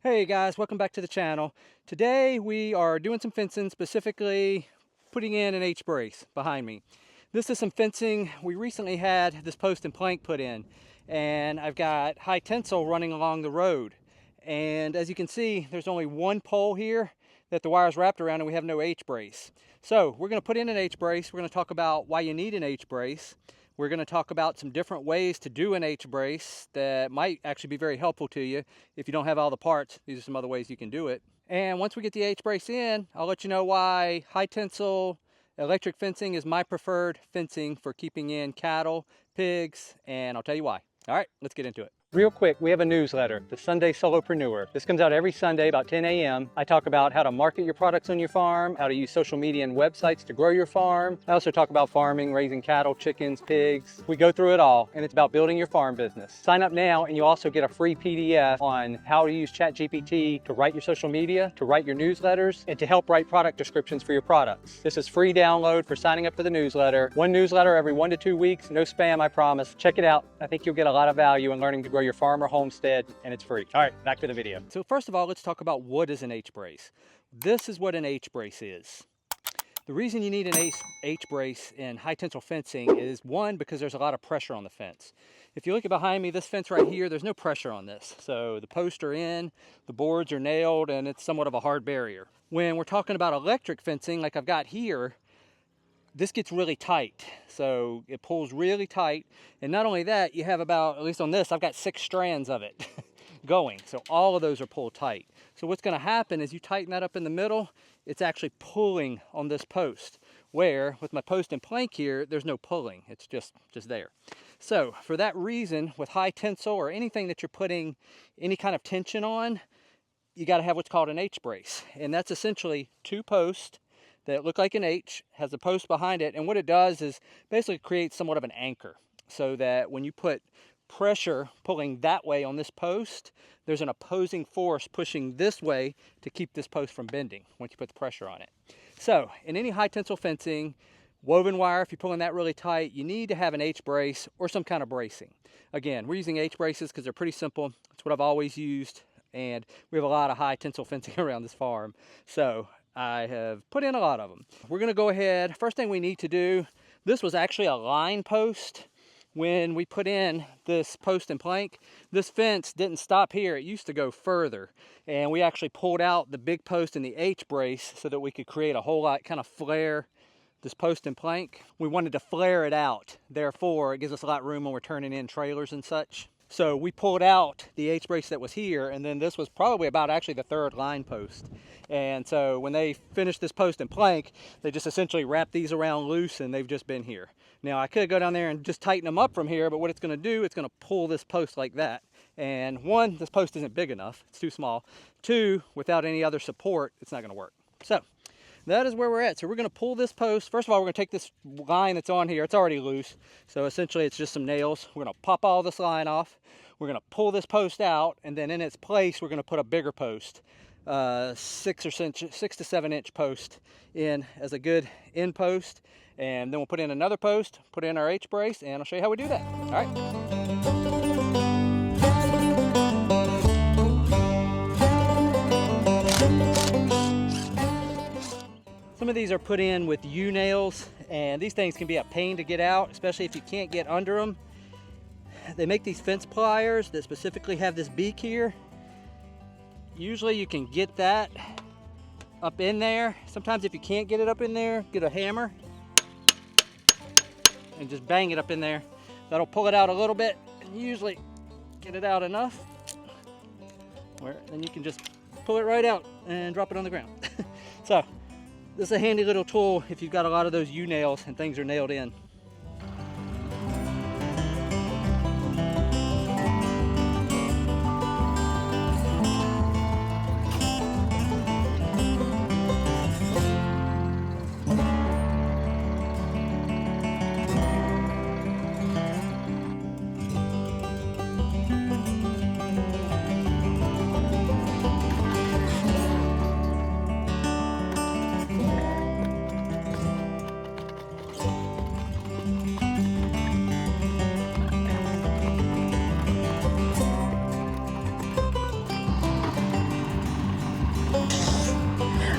Hey guys, welcome back to the channel. Today we are doing some fencing, specifically putting in an H-brace behind me. This is some fencing we recently had this post and plank put in, and I've got high tensile running along the road. And as you can see, there's only one pole here that the wire's wrapped around and we have no H-brace. So we're going to put in an H-brace. We're going to talk about why you need an H-brace. We're going to talk about some different ways to do an H-brace that might actually be very helpful to you if you don't have all the parts. These are some other ways you can do it. And once we get the H-brace in, I'll let you know why high tensile electric fencing is my preferred fencing for keeping in cattle, pigs, and I'll tell you why. All right, let's get into it. Real quick, we have a newsletter, the Sunday Solopreneur. This comes out every Sunday about 10 a.m. I talk about how to market your products on your farm, how to use social media and websites to grow your farm. I also talk about farming, raising cattle, chickens, pigs. We go through it all, and it's about building your farm business. Sign up now, and you also get a free PDF on how to use ChatGPT to write your social media, to write your newsletters, and to help write product descriptions for your products. This is free download for signing up for the newsletter. One newsletter every 1 to 2 weeks, no spam, I promise. Check it out. I think you'll get a lot of value in learning to grow your farm or homestead, and it's free. All right, back to the video. So first of all, let's talk about what is an H-brace. This is what an H-brace is. The reason you need an H-brace in high tensile fencing is, one, because there's a lot of pressure on the fence. If you look at behind me, this fence right here, there's no pressure on this. So the posts are in, the boards are nailed, and it's somewhat of a hard barrier. When we're talking about electric fencing, like I've got here, this gets really tight, so it pulls really tight. And not only that, you have about, at least on this, I've got 6 strands of it going, so all of those are pulled tight. So what's going to happen is you tighten that up in the middle, it's actually pulling on this post, where with my post and plank here, there's no pulling, it's just there. So for that reason, with high tensile or anything that you're putting any kind of tension on, you got to have what's called an H-brace, and that's essentially 2 posts that look like an H, has a post behind it, and what it does is basically create somewhat of an anchor, so that when you put pressure pulling that way on this post, there's an opposing force pushing this way to keep this post from bending once you put the pressure on it. So in any high tensile fencing, woven wire, if you're pulling that really tight, you need to have an H-brace or some kind of bracing. Again, we're using H-braces because they're pretty simple. It's what I've always used, and we have a lot of high tensile fencing around this farm, so I have put in a lot of them. We're going to go ahead. First thing we need to do, this was actually a line post. When we put in this post and plank, this fence didn't stop here. It used to go further, and we actually pulled out the big post and the H-brace so that we could create a whole lot, kind of flare this post and plank. We wanted to flare it out, therefore it gives us a lot of room when we're turning in trailers and such. So we pulled out the H-brace that was here, and then this was probably about actually the 3rd line post. And so when they finished this post and plank, they just essentially wrapped these around loose, and they've just been here. Now I could go down there and just tighten them up from here, but what it's going to do, it's going to pull this post like that. And 1, this post isn't big enough, it's too small. 2, without any other support, it's not going to work. So that is where we're at. So we're going to pull this post. First of all, we're going to take this line that's on here. It's already loose. So essentially it's just some nails. We're going to pop all this line off. We're going to pull this post out, and then in its place, we're going to put a bigger post, 6 to 7 inch post in as a good end post. And then we'll put in another post, put in our H-brace, and I'll show you how we do that. All right. Some of these are put in with U-nails, and these things can be a pain to get out, especially if you can't get under them. They make these fence pliers that specifically have this beak here. Usually you can get that up in there. Sometimes if you can't get it up in there, get a hammer and just bang it up in there. That'll pull it out a little bit, and usually get it out enough where then you can just pull it right out and drop it on the ground. So this is a handy little tool if you've got a lot of those U-nails and things are nailed in.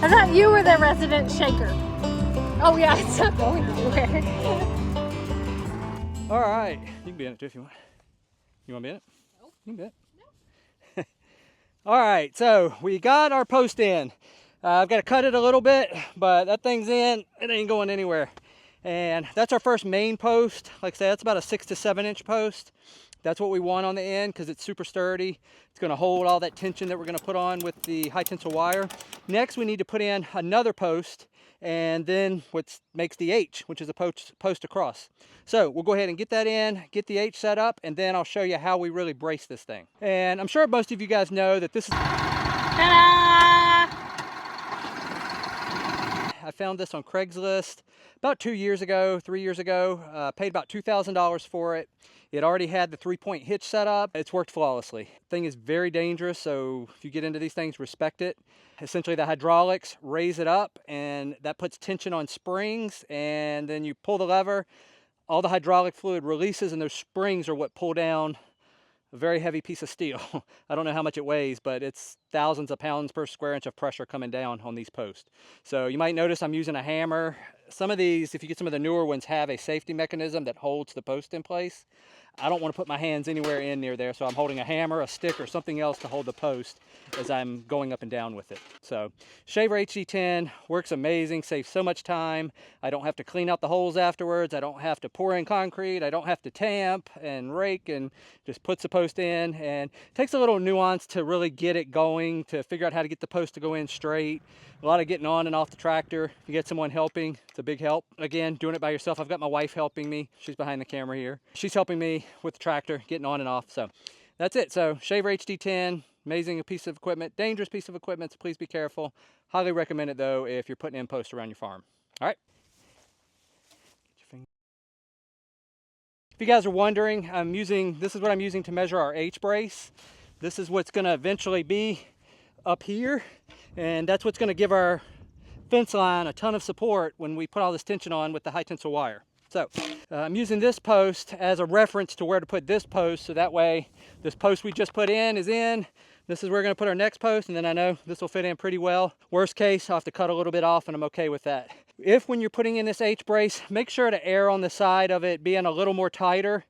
I thought you were the resident shaker. Oh yeah, it's not going anywhere. All right, you can be in it too if you want. You want to be in it? Nope. You can be in it. All right, so we got our post in. I've got to cut it a little bit, but that thing's in. It ain't going anywhere. And that's our first main post. Like I said, that's about a 6 to 7 inch post. That's what we want on the end because it's super sturdy. It's going to hold all that tension that we're going to put on with the high tensile wire. Next, we need to put in another post, and then what makes the H, which is a post across. So we'll go ahead and get that in, get the H set up, and then I'll show you how we really brace this thing. And I'm sure most of you guys know that this is... Ta-da! I found this on Craigslist about 2 years ago, 3 years ago. Paid about $2,000 for it. It already had the 3-point hitch set up. It's worked flawlessly. The thing is very dangerous, so if you get into these things, respect it. Essentially, the hydraulics raise it up, and that puts tension on springs, and then you pull the lever, all the hydraulic fluid releases, and those springs are what pull down a very heavy piece of steel. I don't know how much it weighs, but it's thousands of pounds per square inch of pressure coming down on these posts. So you might notice I'm using a hammer. Some of these, if you get some of the newer ones, have a safety mechanism that holds the post in place. I don't want to put my hands anywhere in near there, so I'm holding a hammer, a stick, or something else to hold the post as I'm going up and down with it. So Shaver HD10 works amazing, saves so much time. I don't have to clean out the holes afterwards. I don't have to pour in concrete. I don't have to tamp and rake, and just puts the post in. And it takes a little nuance to really get it going, to figure out how to get the post to go in straight. A lot of getting on and off the tractor. If you get someone helping, it's a big help. Again, doing it by yourself. I've got my wife helping me. She's behind the camera here. She's helping me with the tractor, getting on and off. So that's it. So Shaver HD10, amazing piece of equipment, dangerous piece of equipment, so please be careful. Highly recommend it though if you're putting in posts around your farm. All right. If you guys are wondering, this is what I'm using to measure our H brace. This is what's going to eventually be up here, and that's what's going to give our fence line a ton of support when we put all this tension on with the high tensile wire. So I'm using this post as a reference to where to put this post, so that way this post we just put in is in. This is where we're going to put our next post, and then I know this will fit in pretty well. Worst case, I'll have to cut a little bit off, and I'm okay with that. If when you're putting in this H brace, make sure to err on the side of it being a little more tighter.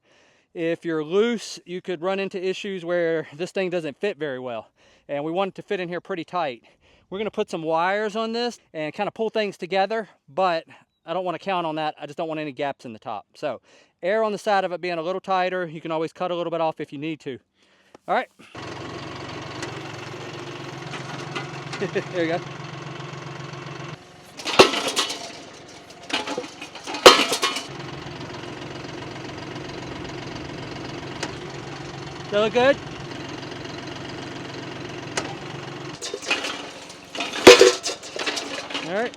If you're loose, you could run into issues where this thing doesn't fit very well, and we want it to fit in here pretty tight. We're going to put some wires on this and kind of pull things together, but I don't want to count on that. I just don't want any gaps in the top. So err on the side of it being a little tighter. You can always cut a little bit off if you need to. All right. There you go. Does that look good? All right.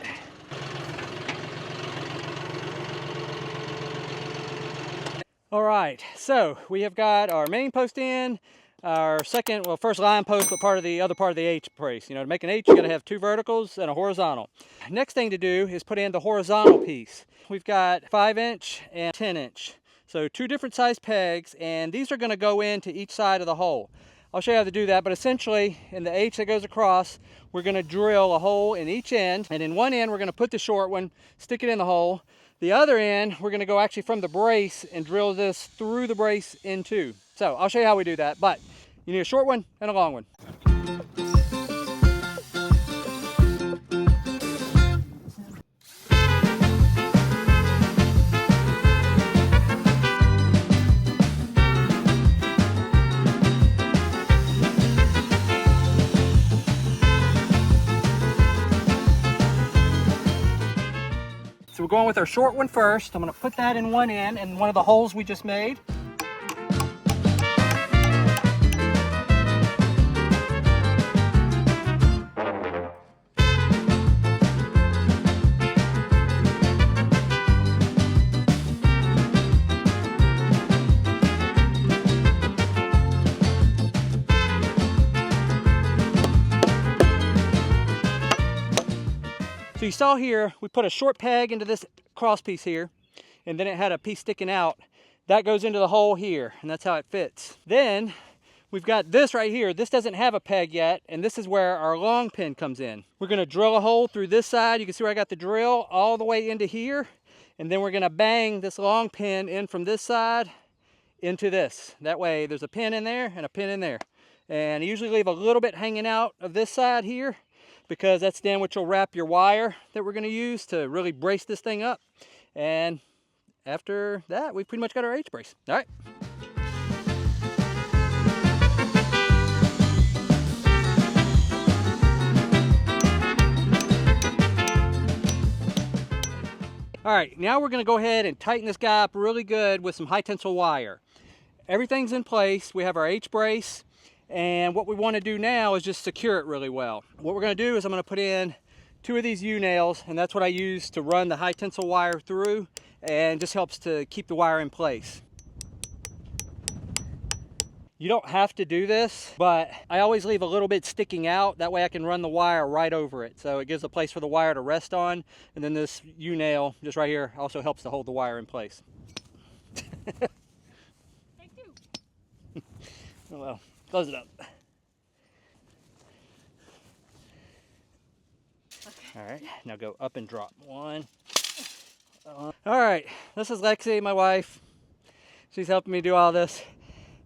All right, so we have got our main post in, our second, well, first line post, but part of the other part of the H brace. You know, to make an H, you got to have 2 verticals and a horizontal. Next thing to do is put in the horizontal piece. We've got 5-inch and 10-inch. So 2 different size pegs, and these are going to go into each side of the hole. I'll show you how to do that, but essentially in the H that goes across, we're going to drill a hole in each end, and in one end we're going to put the short one, stick it in the hole. The other end, we're going to go actually from the brace and drill this through the brace into. So I'll show you how we do that, but you need a short one and a long one. So we're going with our short one first. I'm going to put that in one end and one of the holes we just made. So you saw here, we put a short peg into this cross piece here, and then it had a piece sticking out. That goes into the hole here, and that's how it fits. Then we've got this right here. This doesn't have a peg yet, and this is where our long pin comes in. We're gonna drill a hole through this side. You can see where I got the drill all the way into here, and then we're gonna bang this long pin in from this side into this. That way there's a pin in there and a pin in there. And I usually leave a little bit hanging out of this side here, because that's then what you'll wrap your wire that we're gonna use to really brace this thing up. And after that, we've pretty much got our H-brace. All right. All right, now we're gonna go ahead and tighten this guy up really good with some high tensile wire. Everything's in place. We have our H-brace, and what we wanna do now is just secure it really well. What we're gonna do is I'm gonna put in 2 of these U-nails, and that's what I use to run the high tensile wire through, and just helps to keep the wire in place. You don't have to do this, but I always leave a little bit sticking out. That way I can run the wire right over it. So it gives a place for the wire to rest on. And then this U-nail just right here also helps to hold the wire in place. Take 2. Oh well, close it up. Okay. All right, now go up and drop. 1. All right, this is Lexi, my wife. She's helping me do all this.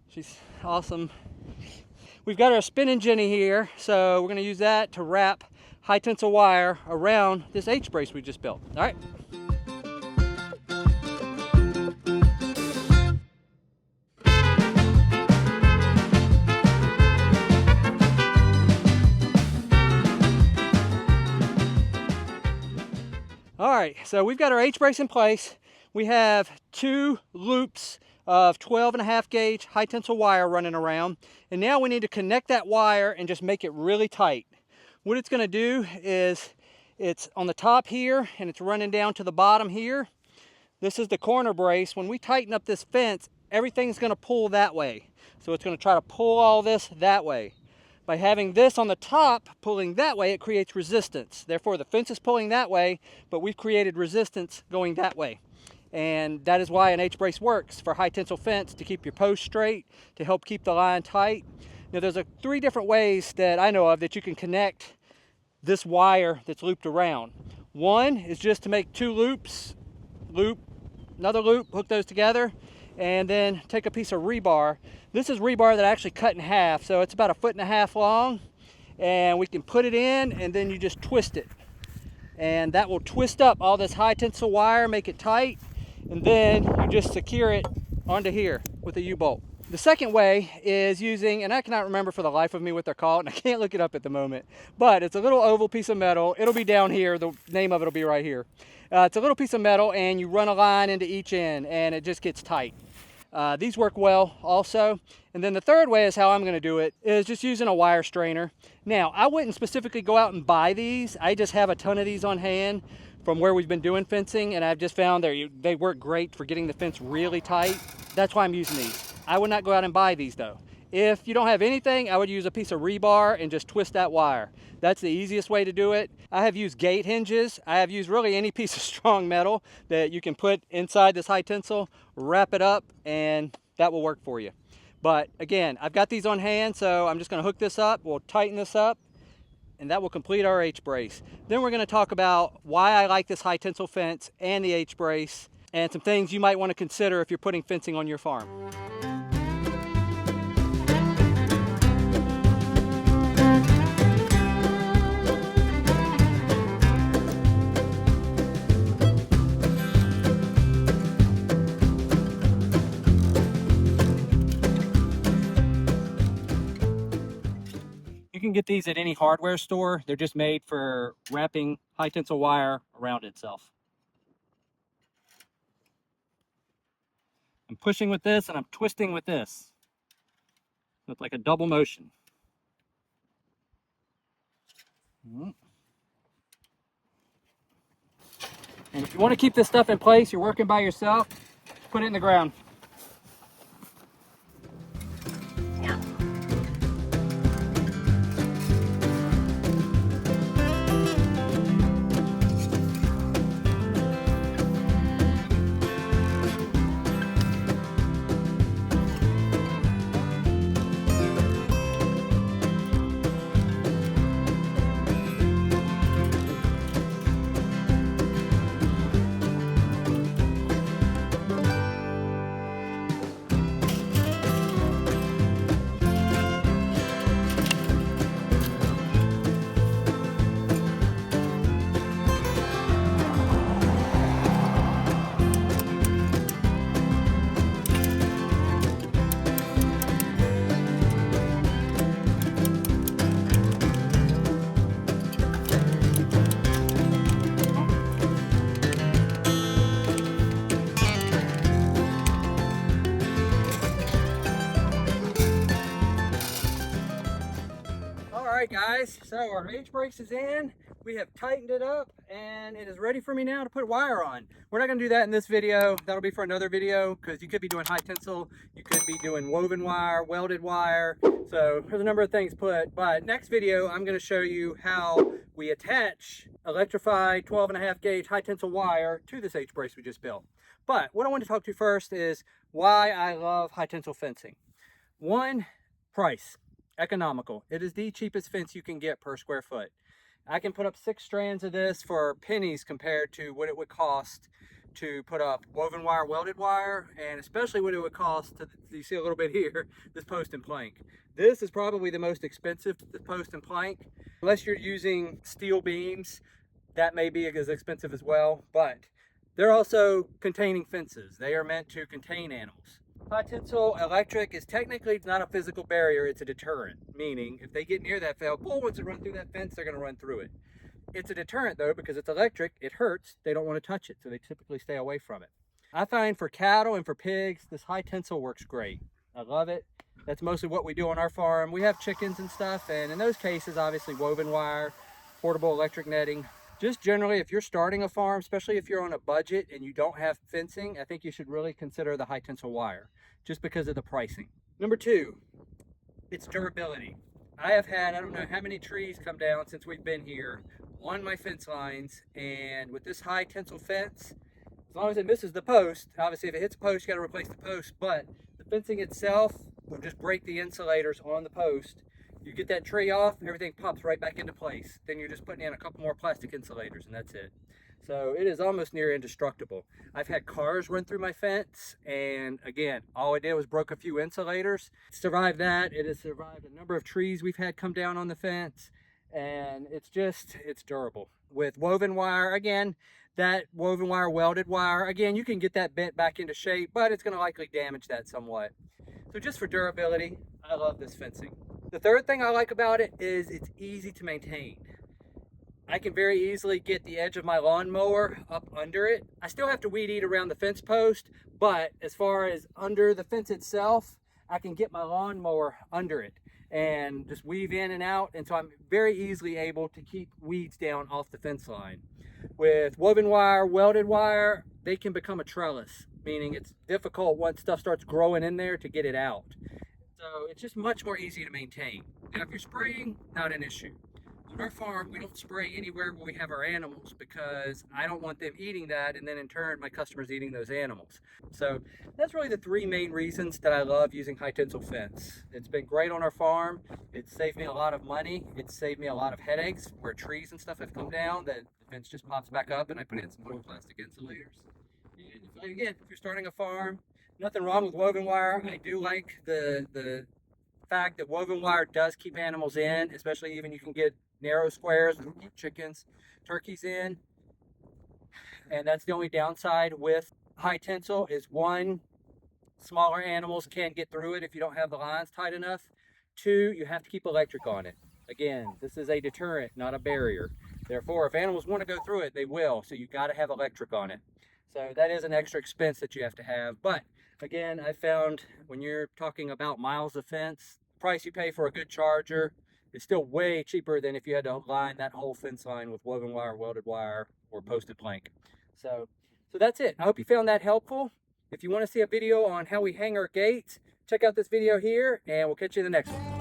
She's awesome. We've got our spinning Jenny here, so we're gonna use that to wrap high tensile wire around this H-brace we just built. All right. All right, so we've got our H-brace in place. We have 2 loops of 12.5 gauge high tensile wire running around. And now we need to connect that wire and just make it really tight. What it's gonna do is, it's on the top here and it's running down to the bottom here. This is the corner brace. When we tighten up this fence, everything's gonna pull that way. So it's gonna try to pull all this that way. By having this on the top pulling that way, it creates resistance. Therefore, the fence is pulling that way, but we've created resistance going that way. And that is why an H-brace works for high tensile fence, to keep your post straight, to help keep the line tight. Now there's 3 different ways that I know of that you can connect this wire that's looped around. One is just to make 2 loops, loop, another loop, hook those together, and then take a piece of rebar. This is rebar that I actually cut in half, so it's about 1.5 feet long, and we can put it in and then you just twist it. And that will twist up all this high tensile wire, make it tight, and then you just secure it onto here with a U-bolt. The second way is using, and I cannot remember for the life of me what they're called, and I can't look it up at the moment, but it's a little oval piece of metal. It'll be down here. The name of it will be right here. It's a little piece of metal, and you run a line into each end, and it just gets tight. These work well also. And then the third way is how I'm going to do it, is just using a wire strainer. Now, I wouldn't specifically go out and buy these. I just have a ton of these on hand from where we've been doing fencing, and I've just found they work great for getting the fence really tight. That's why I'm using these. I would not go out and buy these though. If you don't have anything, I would use a piece of rebar and just twist that wire. That's the easiest way to do it. I have used gate hinges. I have used really any piece of strong metal that you can put inside this high tensile, wrap it up, and that will work for you. But again, I've got these on hand, so I'm just gonna hook this up. We'll tighten this up, and that will complete our H-brace. Then we're gonna talk about why I like this high tensile fence and the H-brace, and some things you might wanna consider if you're putting fencing on your farm. You can get these at any hardware store. They're just made for wrapping high tensile wire around itself. I'm pushing with this and I'm twisting with this. So it's like a double motion. And if you want to keep this stuff in place, you're working by yourself, put it in the ground. guys, so our H brace is in. We have tightened it up and it is ready for me now to put wire on. We're not going to do that in this video. That'll be for another video because you could be doing high tensile, you could be doing woven wire, welded wire. So there's a number of things put, but next video I'm going to show you how we attach electrified 12.5 gauge high tensile wire to this H brace we just built. But what I want to talk to you first is why I love high tensile fencing. One, price. Economical. It is the cheapest fence you can get per square foot. I can put up 6 strands of this for pennies compared to what it would cost to put up woven wire, welded wire, and especially what it would cost to, you see a little bit here, this post and plank. This is probably the most expensive post and plank. Unless you're using steel beams, that may be as expensive as well, but they're also containing fences. They are meant to contain animals. High tensile electric is technically not a physical barrier, it's a deterrent, meaning if they get near that, if a bull wants to run through that fence, they're going to run through it. It's a deterrent though, because it's electric, it hurts, they don't want to touch it, so they typically stay away from it. I find for cattle and for pigs, this high tensile works great. I love it. That's mostly what we do on our farm. We have chickens and stuff, and in those cases, obviously woven wire, portable electric netting. Just generally, if you're starting a farm, especially if you're on a budget and you don't have fencing, I think you should really consider the high tensile wire just because of the pricing. Number 2, it's durability. I have had, I don't know how many trees come down since we've been here on my fence lines, and with this high tensile fence, as long as it misses the post, obviously if it hits a post, you got to replace the post, but the fencing itself will just break the insulators on the post. You get that tree off, everything pops right back into place. Then you're just putting in a couple more plastic insulators and that's it. So it is almost near indestructible. I've had cars run through my fence, and again, all I did was broke a few insulators. Survived that. It has survived a number of trees we've had come down on the fence, and it's durable. With woven wire, again, that woven wire, welded wire, again, you can get that bent back into shape, but it's going to likely damage that somewhat. So just for durability, I love this fencing. The third thing I like about it is it's easy to maintain. I can very easily get the edge of my lawnmower up under it. I still have to weed eat around the fence post, but as far as under the fence itself, I can get my lawnmower under it and just weave in and out, and so I'm very easily able to keep weeds down off the fence line. With woven wire, welded wire, they can become a trellis, meaning it's difficult once stuff starts growing in there to get it out. So it's just much more easy to maintain. Now if you're spraying, not an issue. On our farm, we don't spray anywhere where we have our animals because I don't want them eating that, and then in turn my customers eating those animals. So that's really the 3 main reasons that I love using high tensile fence. It's been great on our farm. It's saved me a lot of money. It's saved me a lot of headaches where trees and stuff have come down that the fence just pops back up and I put in some more plastic insulators. And again, if you're starting a farm, nothing wrong with woven wire. I do like the fact that woven wire does keep animals in, especially even you can get narrow squares and keep chickens, turkeys in. And that's the only downside with high tensile is 1, smaller animals can't get through it if you don't have the lines tight enough. 2, you have to keep electric on it. Again, this is a deterrent, not a barrier. Therefore, if animals want to go through it, they will. So you got to have electric on it. So that is an extra expense that you have to have. But again, I found when you're talking about miles of fence, the price you pay for a good charger is still way cheaper than if you had to line that whole fence line with woven wire, welded wire, or posted plank. So that's it. I hope you found that helpful. If you want to see a video on how we hang our gates, check out this video here, and we'll catch you in the next one.